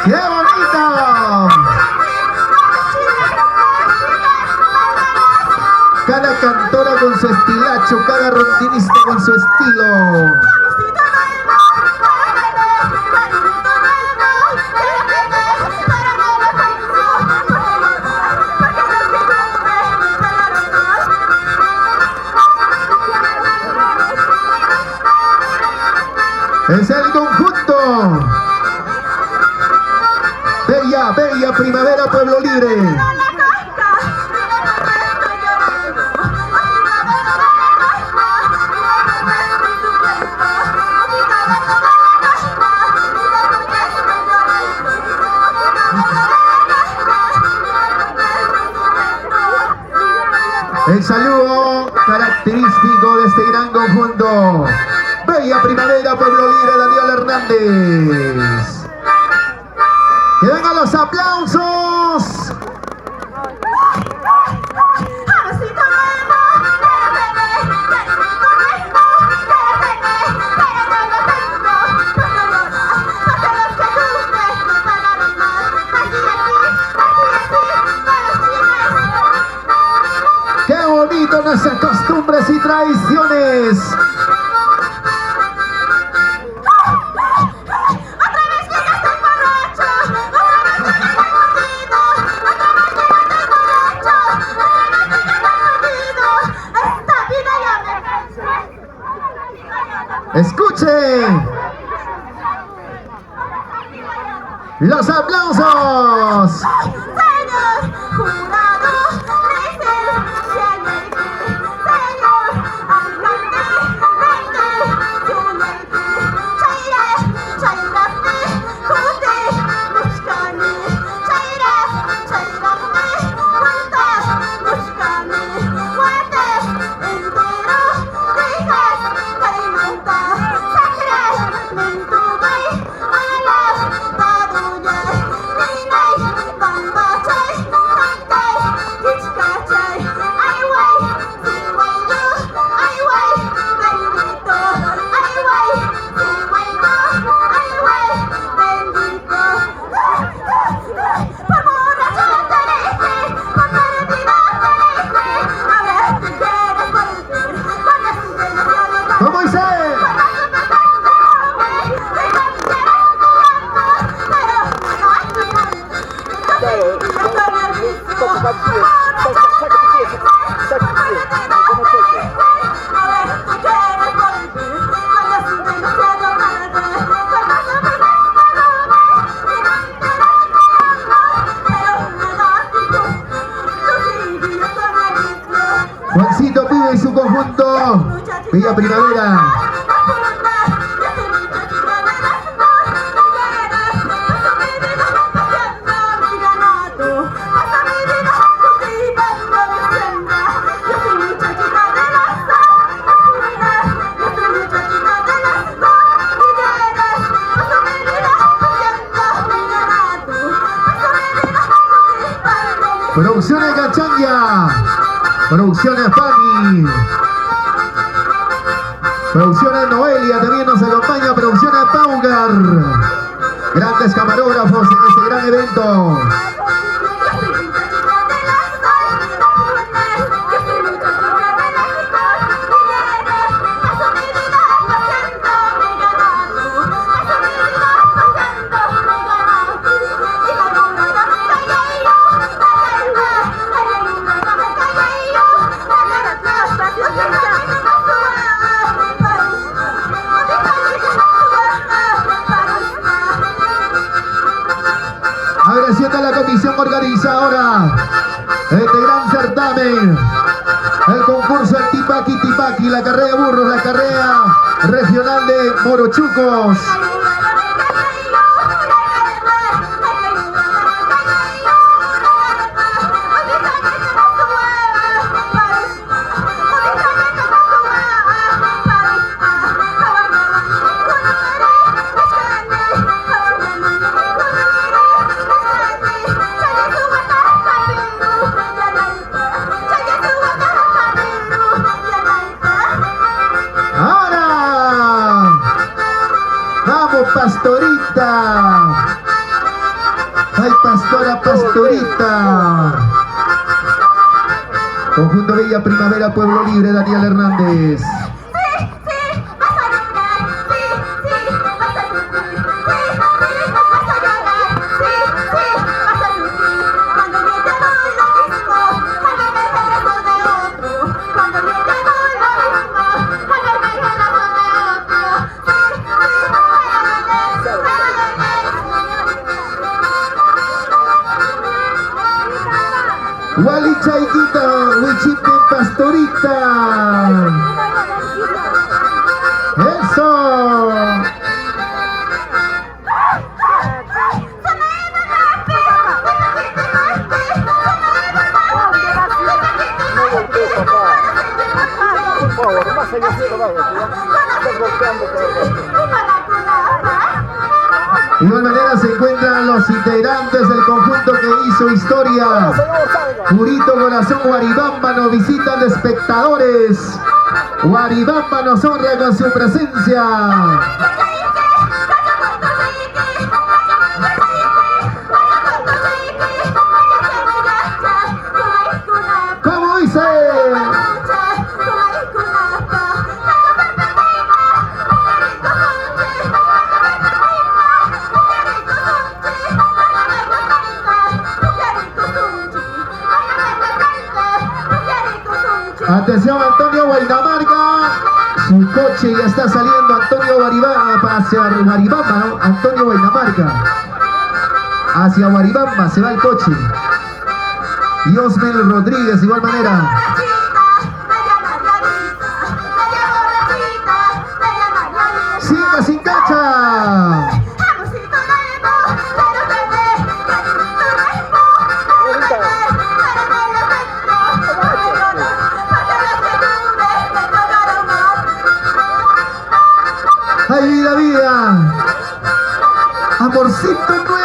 ¡Qué bonito! Cada cantora con su estilacho, cada rondinista con su estilo. Es el conjunto Bella, Bella Primavera Pueblo Libre. El saludo característico de este gran conjunto Bella Primavera Pueblo Libre, Daniel Hernández. ¡Que vengan los aplausos! ¡Qué bonito nuestras costumbres y tradiciones! ¡Escuchen! ¡Los aplausos! Juancito Pibe y su conjunto Bella Primavera. Producciones Cachanga, Producciones Pani, Producciones Noelia también nos acompaña, Producciones Paugar, grandes camarógrafos en este gran evento. Agradeciendo a la comisión organizadora de este gran certamen, el concurso El Tipaqui Tipaqui, la carrera de burros, la carrera regional de Morochucos. Pastorita. Ay, pastora, pastorita. Conjunto Bella Primavera, Pueblo Libre, Daniel Hernández. Wally Chaiquita, Wichite Pastorita. Eso. De igual manera se encuentran los integrantes del conjunto que hizo historia. Purito Corazón Guaribamba nos visitan de espectadores. Guaribamba nos honra con su presencia. ¿Cómo dice? Atención, Antonio Guainamarca. Su coche ya está saliendo. Antonio Guaribamba hacia Guaribamba, ¿no? Antonio Guainamarca. Hacia Guaribamba se va el coche. Y Osmel Rodríguez de igual manera. ¡Cinca sin cacha! ¡Ay, vida, vida! ¡Amorcito nuevo!